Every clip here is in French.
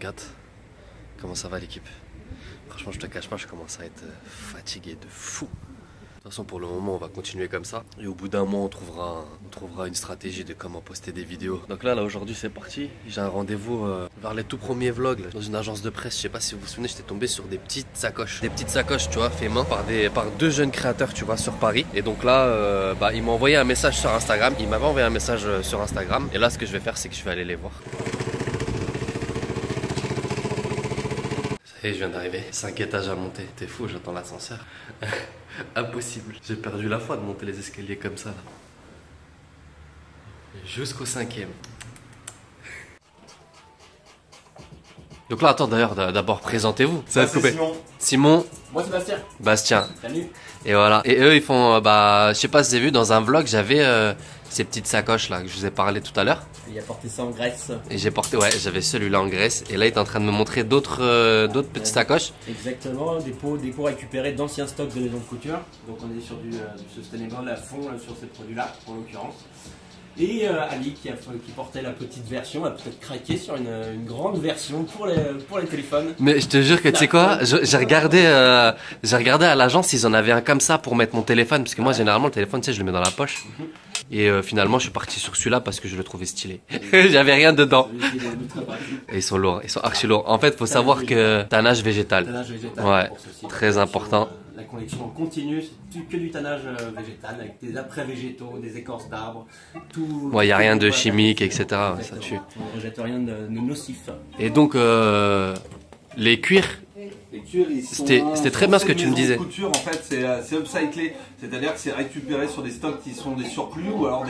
24. Comment ça va l'équipe? Franchement je te cache pas, je commence à être fatigué de fou. De toute façon pour le moment on va continuer comme ça. Et au bout d'un mois on trouvera une stratégie de comment poster des vidéos. Donc là aujourd'hui c'est parti. J'ai un rendez-vous vers les tout premiers vlogs là, dans une agence de presse. Je sais pas si vous vous souvenez, j'étais tombé sur des petites sacoches. Des petites sacoches tu vois, fait main par deux jeunes créateurs tu vois sur Paris. Et donc là ils m'ont envoyé un message sur Instagram. Ils m'avaient envoyé un message sur Instagram. Et là ce que je vais faire c'est que je vais aller les voir. Et je viens d'arriver, 5 étages à monter. T'es fou, j'attends l'ascenseur. Impossible. J'ai perdu la foi de monter les escaliers comme ça là. Jusqu'au 5e. Donc là, attends d'ailleurs, d'abord présentez-vous. Ça va être coupé. Simon. Simon. Moi Sébastien. Bastien. Salut. Et voilà. Et eux, ils font, je sais pas si vous avez vu, dans un vlog, j'avais ces petites sacoches là que je vous ai parlé tout à l'heure. Il a porté ça en Grèce. Et j'ai porté, ouais, j'avais celui-là en Grèce. Et là, il est en train de me montrer d'autres petites sacoches. Exactement, des pots récupérés d'anciens stocks de maison de couture. Donc on est sur du sustainable à fond sur ces produits-là, en l'occurrence. Et Ali qui portait la petite version a peut-être craqué sur une grande version pour les téléphones. Mais je te jure que tu sais quoi, j'ai regardé à l'agence s'ils en avaient un comme ça pour mettre mon téléphone. Parce que moi généralement le téléphone tu sais je le mets dans la poche. Et finalement je suis parti sur celui-là parce que je le trouvais stylé. J'avais rien dedans. Et ils sont lourds, ils sont archi lourds. En fait faut savoir que tannage végétal. Tannage végétal. Ouais, très important. La collection continue, c'est que du tannage végétal avec des apprêts végétaux, des écorces d'arbres, tout. Ouais, il n'y a rien de chimique, etc. Ça tue. On ne rejette rien de nocif. Et donc, les cuirs, c'était très bien ce que tu me disais. Couture, en fait, c'est upcyclé, c'est-à-dire que c'est récupéré sur des stocks qui sont des surplus ou alors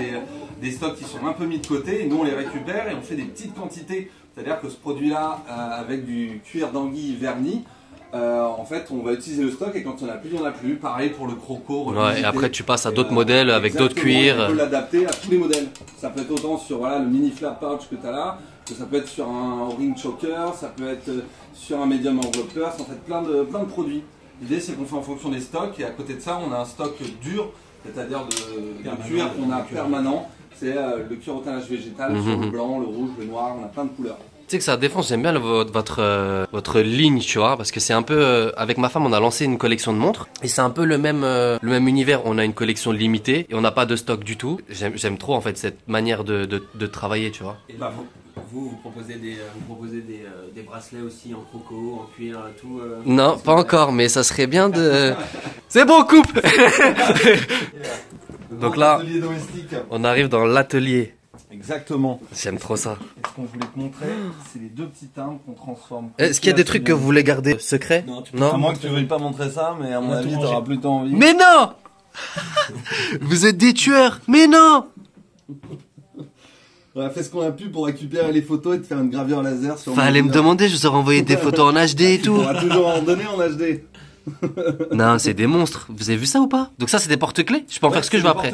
des stocks qui sont un peu mis de côté. Et nous, on les récupère et on fait des petites quantités. C'est-à-dire que ce produit-là, avec du cuir d'anguille verni, en fait, on va utiliser le stock et quand il n'y en a plus, il n'y en a plus. Pareil pour le croco. Ouais, et après, tu passes à d'autres modèles avec d'autres cuirs. On peut l'adapter à tous les modèles. Ça peut être autant sur voilà, le mini flap pouch que tu as là, que ça peut être sur un ring choker, ça peut être sur un medium envelopper, en fait plein de produits. L'idée, c'est qu'on fait en fonction des stocks et à côté de ça, on a un stock dur, c'est-à-dire de cuir qu'on a permanent. C'est le cuir au tannage végétal sur le blanc, le rouge, le noir, on a plein de couleurs. Tu sais que ça défonce, j'aime bien votre ligne, tu vois, parce que c'est un peu, avec ma femme, on a lancé une collection de montres, et c'est un peu le même univers, on a une collection limitée, et on n'a pas de stock du tout. J'aime trop, en fait, cette manière de travailler, tu vois. Et vous proposez des bracelets aussi en croco, en cuir, tout Non, pas encore, mais ça serait bien de... C'est bon, coupe. Donc là, on arrive dans l'atelier. Exactement. J'aime trop ça. Et ce qu'on voulait te montrer, c'est les deux petites timbres qu'on transforme. Est-ce qu'il y a des trucs que vous voulez garder secrets? Non, à moins que tu veuilles pas montrer ça, mais à mon avis, t'auras plutôt envie. Mais non. Vous êtes des tueurs. Mais non. On a fait ce qu'on a pu pour récupérer les photos et te faire une gravure laser sur. Fallait me demander, je vous aurais envoyé des photos en HD et tout. On va toujours en donner en HD. Non, c'est des monstres. Vous avez vu ça ou pas? Donc ça, c'est des porte-clés. Je peux en faire ce que je veux après.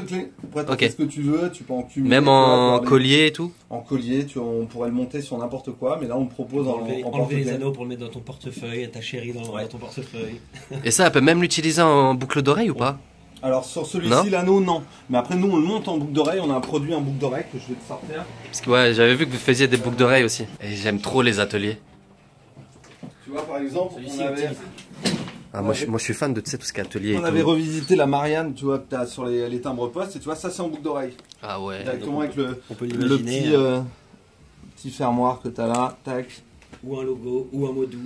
Ok. Ce que tu veux, tu peux en cumuler. Même en collier et tout. En collier, on pourrait le monter sur n'importe quoi, mais là on propose en enlever les anneaux pour le mettre dans ton portefeuille, à ta chérie dans ton portefeuille. Et ça, elle peut même l'utiliser en boucle d'oreille ou pas? Alors sur celui-ci, l'anneau, non. Mais après, nous on le monte en boucle d'oreille. On a un produit en boucle d'oreille que je vais te sortir. Parce que ouais, j'avais vu que vous faisiez des boucles d'oreille aussi. Et j'aime trop les ateliers. Tu vois, par exemple, on avait. Ah, moi, je suis fan de tout ce qui est atelier. On avait revisité la Marianne, tu vois, que tu as sur les timbres postes, et tu vois, ça c'est en boucle d'oreille. Ah ouais. Directement avec le petit, petit fermoir que tu as là, tac. Ou un logo, ou un mot doux,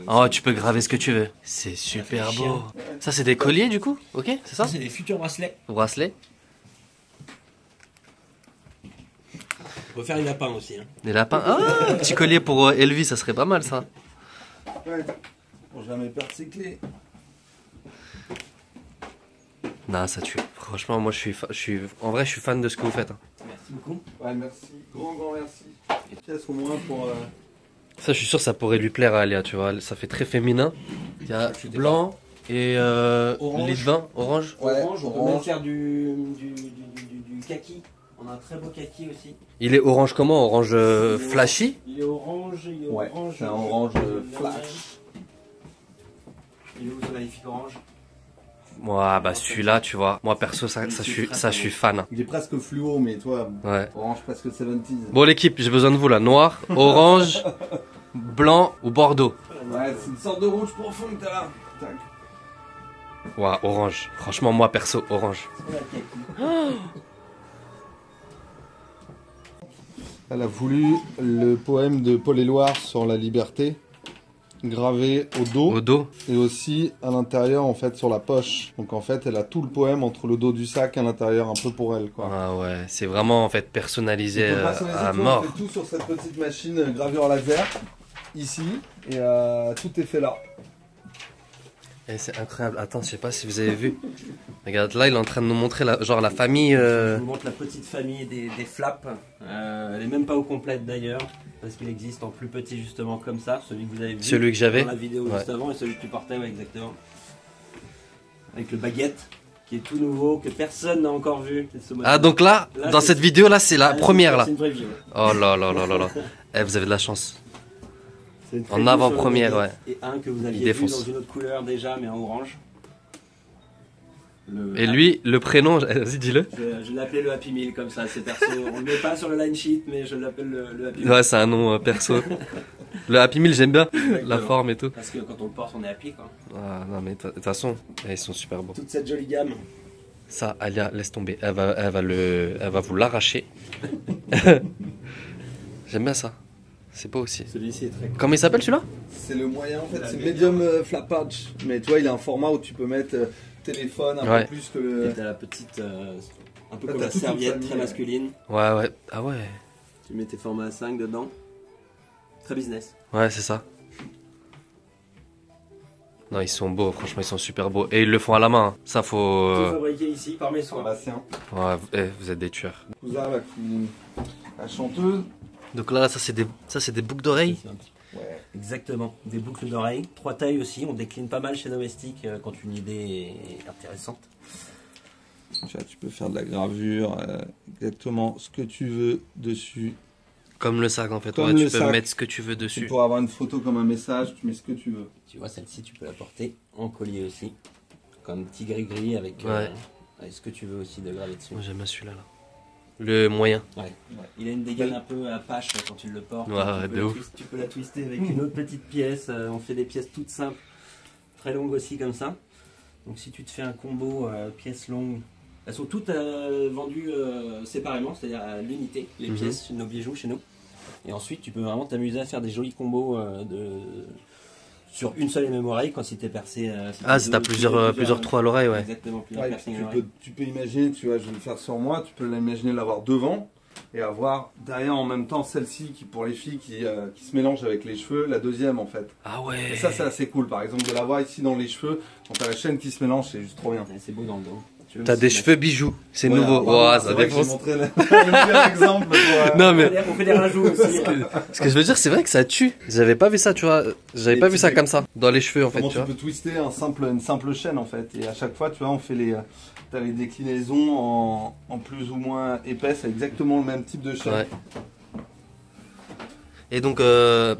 Oh, tu peux graver ce que tu veux. C'est super beau. Ça, c'est des colliers du coup? Ok, c'est ça? C'est des futurs bracelets. Bracelets. On peut faire des lapins aussi. Hein. Des lapins. Ah, un petit collier pour Elvis, ça serait pas mal ça. Ouais. Pour jamais perdre ses clés. Non, ça tue. Franchement, moi, en vrai, je suis fan de ce que vous faites. Hein. Merci beaucoup. Ouais, merci. Grand merci. Et pièce au moins pour. Ça, je suis sûr, ça pourrait lui plaire à Alia, tu vois. Ça fait très féminin. Il y a blanc et lit de vin, orange. Ouais, orange, on peut même faire du kaki. On a un très beau kaki aussi. Il est orange comment? Orange flashy? Il est orange, ouais, c'est un orange flash. Il est où ce magnifique orange? Moi, bah celui-là, tu vois. Moi, perso, ça, je suis fan. Il est presque fluo, mais toi, Ouais. orange presque 70s. Bon, l'équipe, j'ai besoin de vous là. Noir, orange, blanc ou bordeaux. Ouais, c'est une sorte de rouge profond que t'as là. Tac. Ouais, orange. Franchement, moi, perso, orange. Elle a voulu le poème de Paul Éluard sur la liberté, gravé au dos. Au dos. Et aussi à l'intérieur, en fait, sur la poche. Donc en fait, elle a tout le poème entre le dos du sac et à l'intérieur, un peu pour elle, quoi. Ah ouais, c'est vraiment en fait personnalisé On peut personnaliser à tout, mort. On fait tout sur cette petite machine gravure laser, ici, et tout est fait là. Et c'est incroyable. Attends, je sais pas si vous avez vu. Regarde, là, il est en train de nous montrer genre la famille. Je vous montre la petite famille des flaps. Elle est même pas au complète d'ailleurs, parce qu'il existe en plus petit justement comme ça, celui que vous avez vu. Celui que j'avais. Dans la vidéo juste avant et celui que tu portais, ouais, exactement. Avec le baguette, qui est tout nouveau, que personne n'a encore vu. Ah, donc là dans cette vidéo là, c'est la première là. C'est une preview. Oh là là là là là. Eh, vous avez de la chance. C'est une En preview avant-première, sur le ouais. baguette. Et un que vous aviez Il vu défonce. dans une autre couleur déjà, mais en orange. Et lui, le prénom, vas-y, dis-le. Je l'appelais le Happy Meal comme ça, c'est perso. On le met pas sur le line sheet, mais je l'appelle le Happy Meal. Ouais, c'est un nom perso. Le Happy Meal, j'aime bien. La forme et tout. Parce que quand on le porte, on est happy quoi. Ah non, mais de toute façon, ils sont super beaux. Toute cette jolie gamme. Ça, Alia, laisse tomber. Elle va vous l'arracher. J'aime bien ça. C'est beau aussi. Celui-ci est très cool. Comment il s'appelle celui-là? C'est le moyen, en fait, c'est medium flap pouch. Mais tu vois, il a un format où tu peux mettre téléphone un Ouais. peu plus que... Et t'as la petite, un peu Là, comme t'as la toute une serviette famille, très ouais. masculine. Ouais, ouais. Ah ouais. Tu mets tes formats A5 dedans. Très business. Ouais, c'est ça. Non, ils sont beaux, franchement, ils sont super beaux. Et ils le font à la main. Hein. Ça, faut. Tout fabriqué ici par mes soins. Sébastien. Ouais, vous êtes des tueurs. Cousin, la chanteuse. Donc là, ça, c'est des boucles d'oreilles. Ouais. Exactement. Des boucles d'oreilles. 3 tailles aussi. On décline pas mal chez Domestique quand une idée est intéressante. Tu vois, tu peux faire de la gravure, exactement ce que tu veux dessus. Comme le sac, en fait. Comme Ouais, le tu peux sac. mettre ce que tu veux Tu dessus. pourras avoir une photo comme un message, tu mets ce que tu veux. Tu vois, celle-ci, tu peux la porter en collier aussi. Comme petit gris-gris avec, Ouais. avec ce que tu veux aussi de graver dessus. Moi, j'aime bien celui-là. Là. Le moyen. Ouais. Il a une dégaine un peu à pache quand tu le portes. Ouais, tu, ouais, peux de la ouf. tu peux la twister avec une autre petite pièce. On fait des pièces toutes simples, très longues aussi comme ça. Donc si tu te fais un combo pièces longues, elles sont toutes vendues séparément, c'est-à-dire à l'unité, les pièces, nos bijoux chez nous. Et ensuite tu peux vraiment t'amuser à faire des jolis combos sur une seule et même oreille quand si t'es percé. Ah, si t'as plusieurs trous à l'oreille, ouais. Exactement, plusieurs Ouais, piercings à l'oreille. tu peux imaginer, tu vois, je vais le faire sur moi, tu peux l'imaginer l'avoir devant et avoir derrière en même temps celle-ci qui pour les filles qui se mélange avec les cheveux, la deuxième en fait. Ah ouais. Et ça c'est assez cool, par exemple de l'avoir ici dans les cheveux, quand t'as la chaîne qui se mélange, c'est juste trop bien. Ouais, c'est beau dans le dos. Tu veux T'as me des mettre- cheveux bijoux. C'est Voilà, nouveau. voilà, Ouah, c'est ça vrai que j'ai défonce. montré le meilleur exemple pour, Non, mais. On fait des rajouts aussi. Ce que je veux dire, c'est vrai que ça tue. J'avais pas vu ça, tu vois. J'avais Et pas tu vu ça fais- comme ça. Dans les cheveux, en fait, comment tu tu vois. peux twister une simple chaîne en fait. Et à chaque fois, tu vois, on fait t'as les déclinaisons en plus ou moins épaisses, avec exactement le même type de chaîne. Ouais. Et donc,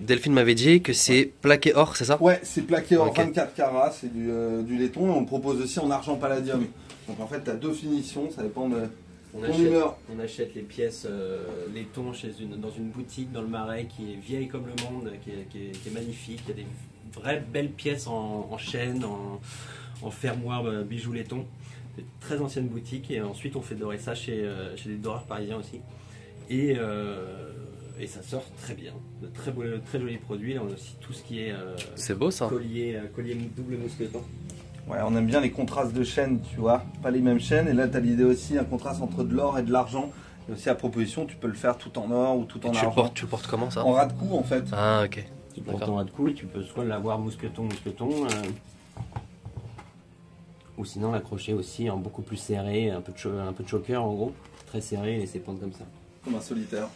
Delphine m'avait dit que c'est plaqué or, c'est ça? Ouais, c'est plaqué en Ok. 24 carats, c'est du laiton, et on le propose aussi en argent palladium. Donc en fait, tu as deux finitions, ça dépend de ton humeur. On achète les pièces laiton dans une boutique dans le Marais qui est vieille comme le monde, qui est magnifique. Il y a des vraies belles pièces en chêne, en fermoir bijoux laiton. C'est une très ancienne boutique et ensuite on fait dorer ça chez les doreurs parisiens aussi. Et ça sort très bien. De très jolis produits. Là, on a aussi tout ce qui est C'est beau, ça. collier double mousqueton. Ouais, on aime bien les contrastes de chaînes, tu vois, pas les mêmes chaînes. Et là, tu as l'idée aussi, un contraste entre de l'or et de l'argent. Et aussi à proposition, tu peux le faire tout en or ou tout Et en tu argent. le portes comment, ça? En ras de cou en fait. Ah, ok. Tu portes D'accord. en ras de cou et tu peux soit l'avoir mousqueton, ou sinon l'accrocher aussi en beaucoup plus serré, un peu de choker en gros, très serré et laisser pendre comme ça. Comme un solitaire.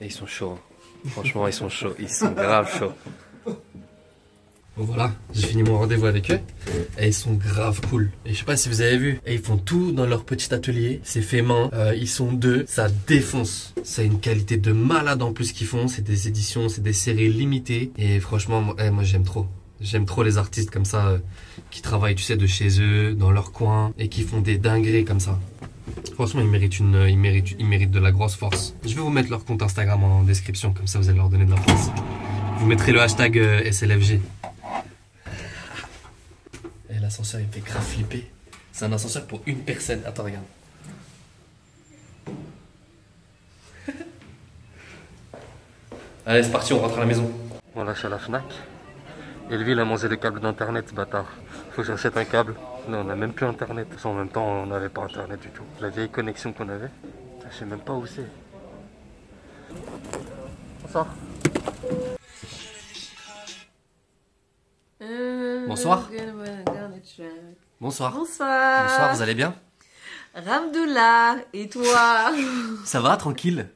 Et ils sont chauds. Hein. Franchement, ils sont chauds. Ils sont grave chauds. Bon, voilà, j'ai fini mon rendez-vous avec eux. Et ils sont grave cool. Et je sais pas si vous avez vu. Et ils font tout dans leur petit atelier. C'est fait main. Ils sont deux. Ça défonce. C'est une qualité de malade en plus qu'ils font. C'est des éditions, c'est des séries limitées. Et franchement, moi j'aime trop. J'aime trop les artistes comme ça, qui travaillent, tu sais, de chez eux, dans leur coin, et qui font des dingueries comme ça. Franchement, ils méritent de la grosse force. Je vais vous mettre leur compte Instagram en description, comme ça vous allez leur donner de la force. Vous mettrez le hashtag SLFG. Et l'ascenseur, il me fait grave flipper. C'est un ascenseur pour une personne. Attends, regarde. Allez, c'est parti, on rentre à la maison. On lâche à la Fnac. Et lui, il a mangé le câble d'internet, ce bâtard. Faut que j'achète un câble. Non, on n'a même plus internet. En même temps, on n'avait pas internet du tout. La vieille connexion qu'on avait, je sais même pas où c'est. Bonsoir. Bonsoir. Bonsoir. Bonsoir. Bonsoir, vous allez bien? Ramdoula, et toi? Ça va, tranquille?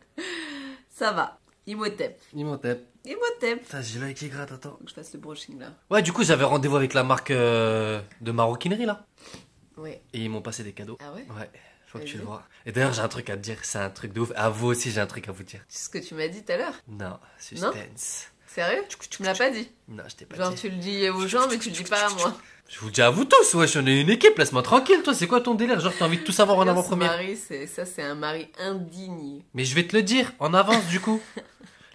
Ça va. Imhotep. Imhotep. Imhotep. Putain, j'ai l'œil qui gratte, attends. Faut que je fasse le brushing là. Ouais, du coup, j'avais rendez-vous avec la marque de maroquinerie là. Ouais. Et ils m'ont passé des cadeaux. Ah ouais? Ouais, faut que tu le vois. Et d'ailleurs, j'ai un truc à te dire, c'est un truc de ouf. À vous aussi, j'ai un truc à vous dire. C'est ce que tu m'as dit tout à l'heure. Non, suspense. Sérieux? Tu me l'as pas dit? Non, je t'ai pas Genre dit. tu le dis aux gens mais tu le dis pas à moi. Je vous dis à vous tous, wesh, on est une équipe, laisse-moi tranquille, toi, c'est quoi ton délire? Genre, t'as envie de tout savoir en Ce avant-première. mari, c'est un mari indigne. Mais je vais te le dire, en avance, du coup.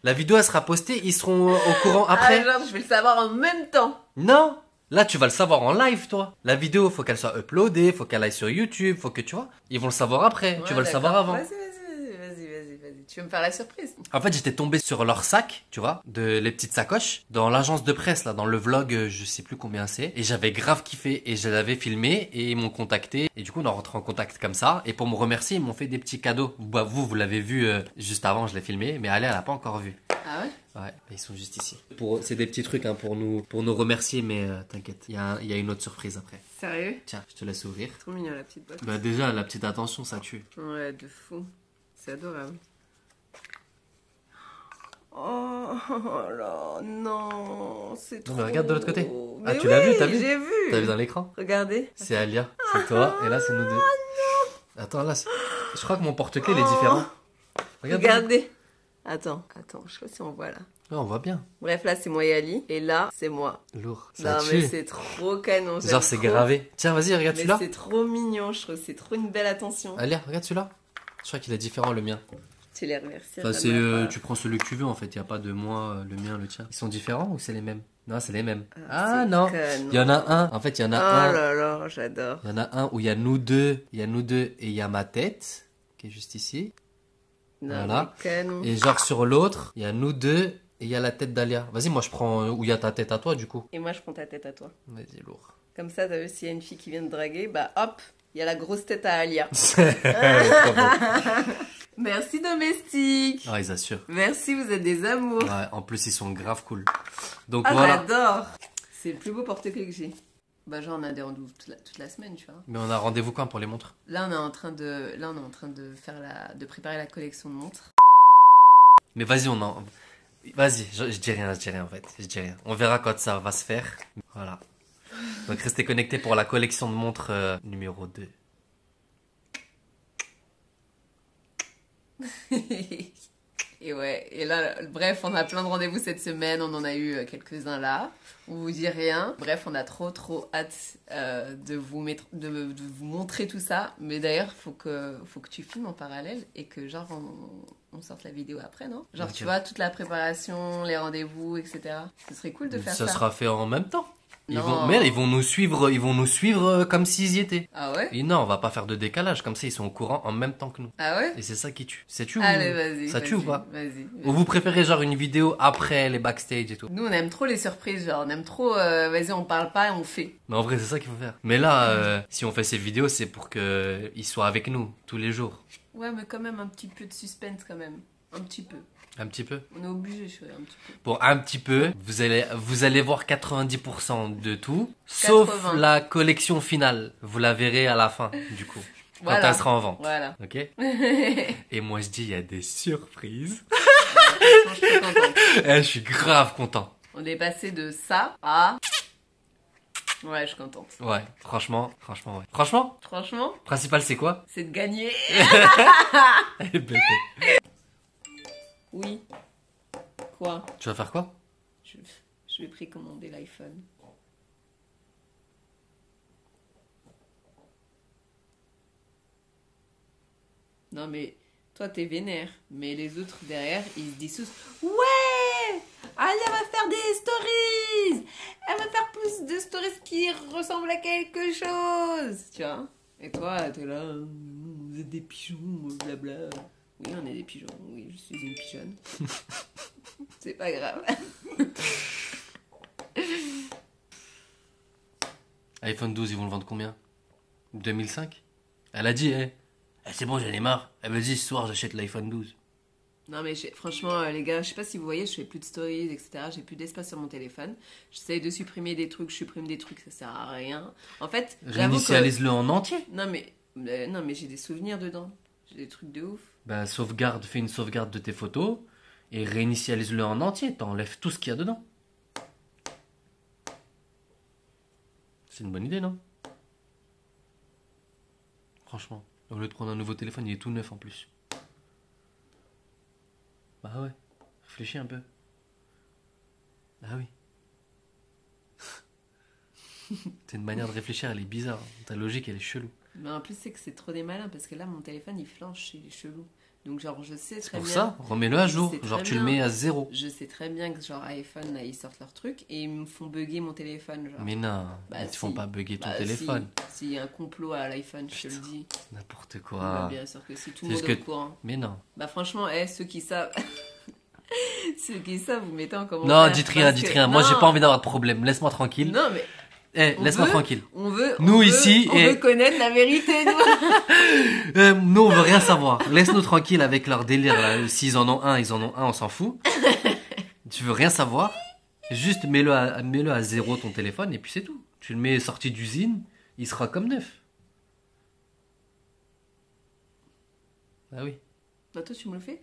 La vidéo, elle sera postée, ils seront au courant après. Ah genre je vais le savoir en même temps. Non, là, tu vas le savoir en live, toi. La vidéo, faut qu'elle soit uploadée, faut qu'elle aille sur YouTube, faut que tu vois. Ils vont le savoir après, tu Ouais, vas le savoir d'accord. avant. Vas-y. Tu veux me faire la surprise? En fait, j'étais tombé sur leur sac, tu vois, les petites sacoches, dans l'agence de presse, là, dans le vlog, je sais plus combien c'est. Et j'avais grave kiffé, et je l'avais filmé, et ils m'ont contacté. Et du coup, on est rentré en contact comme ça. Et pour me remercier, ils m'ont fait des petits cadeaux. Bah, vous l'avez vu juste avant, je l'ai filmé, mais elle a pas encore vu. Ah ouais? Ouais, ils sont juste ici. C'est des petits trucs hein, pour nous remercier, mais t'inquiète, il y a une autre surprise après. Sérieux? Tiens, je te laisse ouvrir. Trop mignon la petite boîte. Bah déjà, la petite attention, ça tue. Ouais, de fou. C'est adorable. Oh là, non, c'est trop. Non, mais regarde de l'autre côté. Ah, Mais tu l'as oui, vu, t'as vu? J'ai vu. T'as vu dans l'écran? Regardez. C'est Alia, c'est toi, et là c'est nous deux. Attends, là, je crois que mon porte-clés il est différent. Regardez. Attends, je sais pas si on voit là. Ouais, on voit bien. Bref, là c'est moi et Ali, et là c'est moi. Lourd. Ça Non tue. mais c'est trop canon. Genre c'est trop. gravé. Tiens, vas-y, regarde Mais celui-là. c'est trop mignon, je trouve. C'est trop une belle attention. Alia, regarde celui-là. Je crois qu'il est différent le mien. Tu les remercies. Enfin, tu prends celui que tu veux en fait. Il n'y a pas de moi, le mien, le tien. Ils sont différents ou c'est les mêmes? Non, c'est les mêmes. Ah c'est non. canon. Il y en a un. En fait, il y en a Oh un. là là, j'adore. Il y en a un où il y a nous deux. Il y a nous deux et il y a ma tête qui est juste ici. Non, Voilà. mais canon. Et genre sur l'autre, il y a nous deux et il y a la tête d'Alia. Vas-y, moi je prends où il y a ta tête à toi du coup. Et moi je prends ta tête à toi. Vas-y, lourd. Comme ça, t'as vu, s'il y a une fille qui vient te draguer, bah hop, il y a la grosse tête à Alia. Merci domestique. Ah, ils assurent. Merci, vous êtes des amours. Ouais, en plus ils sont grave cool. Donc Ah, voilà. j'adore. C'est le plus beau porte-clés que j'ai. Bah genre on a des rendez-vous toute la semaine, tu vois. Mais on a rendez-vous quand pour les montres? Là on est en train de de préparer la collection de montres. Mais vas-y, Vas-y, je dis rien en fait. Je dis rien. On verra quand ça va se faire. Voilà. Donc restez connectés pour la collection de montres numéro 2. Et ouais, et là, bref, on a plein de rendez-vous cette semaine, on en a eu quelques-uns là, on vous dit rien. Bref, on a trop hâte de vous montrer tout ça. Mais d'ailleurs, faut que tu filmes en parallèle et que genre on sorte la vidéo après, non? Genre, Okay. tu vois, toute la préparation, les rendez-vous, etc. Ce serait cool de faire ça. Ça sera fait en même temps. Ils Non. vont nous suivre comme s'ils y étaient. Ah ouais? Et non, on va pas faire de décalage, comme ça ils sont au courant en même temps que nous. Ah ouais? Et c'est ça qui tue. C'est tu Allez, vas-y. Ça tue ou pas? Vas-y. Ou vous préférez genre une vidéo après les backstage et tout? Nous, on aime trop les surprises, genre, on aime trop, vas-y, on parle pas et on fait. Mais en vrai, c'est ça qu'il faut faire. Mais là, si on fait ces vidéos, c'est pour qu'ils soient avec nous tous les jours. Ouais, mais quand même un petit peu de suspense, quand même. Un petit peu. Un petit peu. On est obligé, je un petit peu. Pour un petit peu, vous allez voir 90% de tout, sauf 80. la collection finale. Vous la verrez à la fin, du coup. Quand Voilà. elle sera en vente. Voilà. Ok? Et moi, je dis, il y a des surprises. Franchement, je suis contente. Je suis grave content. On est passé de ça à... Ouais, je suis contente. Ouais, franchement, ouais. Franchement, Franchement, principal, c'est quoi? c'est de gagner. Elle est bête. Oui. Quoi? Tu vas faire quoi? Je vais précommander l'iPhone. Non, mais toi, t'es vénère. Mais les autres derrière, ils se disent tous ouais, Alia va faire des stories. Elle va faire plus de stories qui ressemblent à quelque chose. Tu vois? Et toi, t'es là, vous êtes des pigeons, blabla. Oui, on est des pigeons. Oui, je suis une pigeonne. C'est pas grave. iPhone 12, ils vont le vendre combien? 2005? Elle a dit, c'est bon, j'en ai marre. Elle me dit, ce soir, j'achète l'iPhone 12. Non mais franchement les gars, je sais pas si vous voyez, je fais plus de stories, etc. J'ai plus d'espace sur mon téléphone. J'essaye de supprimer des trucs, je supprime des trucs, ça sert à rien. En fait, réinitialise-le en entier. Non mais j'ai des souvenirs dedans. J'ai des trucs de ouf. Bah fais une sauvegarde de tes photos et réinitialise-le en entier. T'enlèves tout ce qu'il y a dedans. C'est une bonne idée, non? Franchement, au lieu de prendre un nouveau téléphone, il est tout neuf en plus. Bah ouais, réfléchis un peu. Ah oui. C'est une manière de réfléchir, elle est bizarre. Ta logique, elle est chelou. Mais en plus, c'est que c'est trop des malins parce que là, mon téléphone, il flanche, il est chelou. Donc, genre, je sais très bien. C'est pour ça, remets-le à jour. Genre, tu le mets à 0. Je sais très bien que, genre, iPhone, là, ils sortent leur truc et ils me font bugger mon téléphone. Genre. Mais non, ils te font pas bugger ton téléphone. S'il y a un complot à l'iPhone, je te le dis. N'importe quoi. Bah, bien sûr que si, tout le monde est au courant. Mais non. Bah, franchement, ceux qui savent. Ceux qui savent, vous mettez en commentaire. Non, dites rien. Moi, j'ai pas envie d'avoir de problème. Laisse-moi tranquille. Non, mais. Laisse-moi tranquille. On veut connaître la vérité, nous. Nous, on veut rien savoir. Laisse-nous tranquille avec leur délire, là. S'ils en ont un, on s'en fout. Tu veux rien savoir? Juste mets-le à 0 ton téléphone et puis c'est tout. Tu le mets sorti d'usine, il sera comme neuf. Ah oui. Bah, toi, tu me le fais?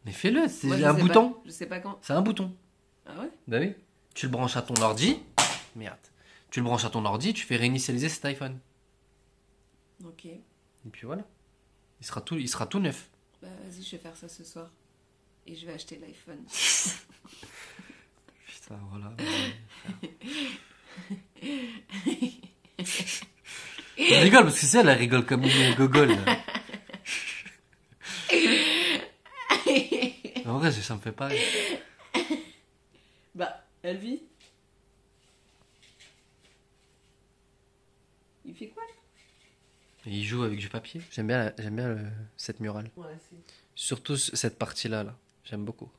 Mais fais-le, c'est un bouton. Je sais pas quand. C'est un bouton. Ah ouais? Bah oui. Tu le branches à ton ordi. Merde. Tu le branches à ton ordi, tu fais réinitialiser cet iPhone. Ok. Et puis voilà. Il sera tout neuf. Bah vas-y, je vais faire ça ce soir. Et je vais acheter l'iPhone. Putain, voilà. Elle rigole parce que c'est elle rigole comme une gogole. En vrai, ça me fait pareil. Bah, elle vit. Il fait quoi? Il joue avec du papier. J'aime bien cette murale. Ouais, c'est... Surtout cette partie-là. Là. J'aime beaucoup.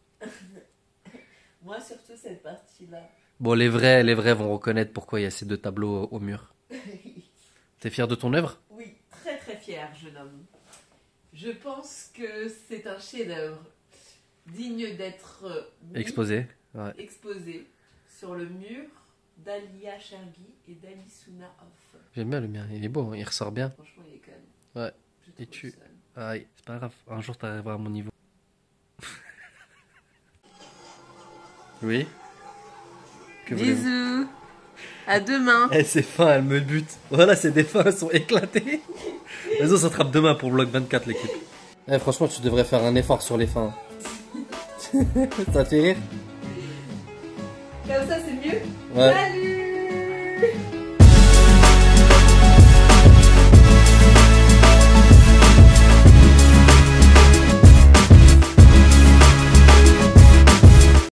Moi, surtout cette partie-là. Bon, les vrais vont reconnaître pourquoi il y a ces deux tableaux au mur. T'es fier de ton œuvre? Oui, très très fier, jeune homme. Je pense que c'est un chef-d'œuvre digne d'être exposé sur le mur d'Alia Chergui et d'Alisuna Off. J'aime bien le mien, il est beau, il ressort bien. Franchement, il est calme. Ouais. Et tu... Aïe, c'est pas grave, un jour t'arriveras à mon niveau. Oui. Bisous. À demain. C'est fin, elle me bute. Voilà, c'est des fins, elles sont éclatées. Vas-y, on s'attrape demain pour Vlog 24, l'équipe. Franchement, tu devrais faire un effort sur les fins. Ça te fait rire? Comme ça, c'est mieux. Ouais. Salut.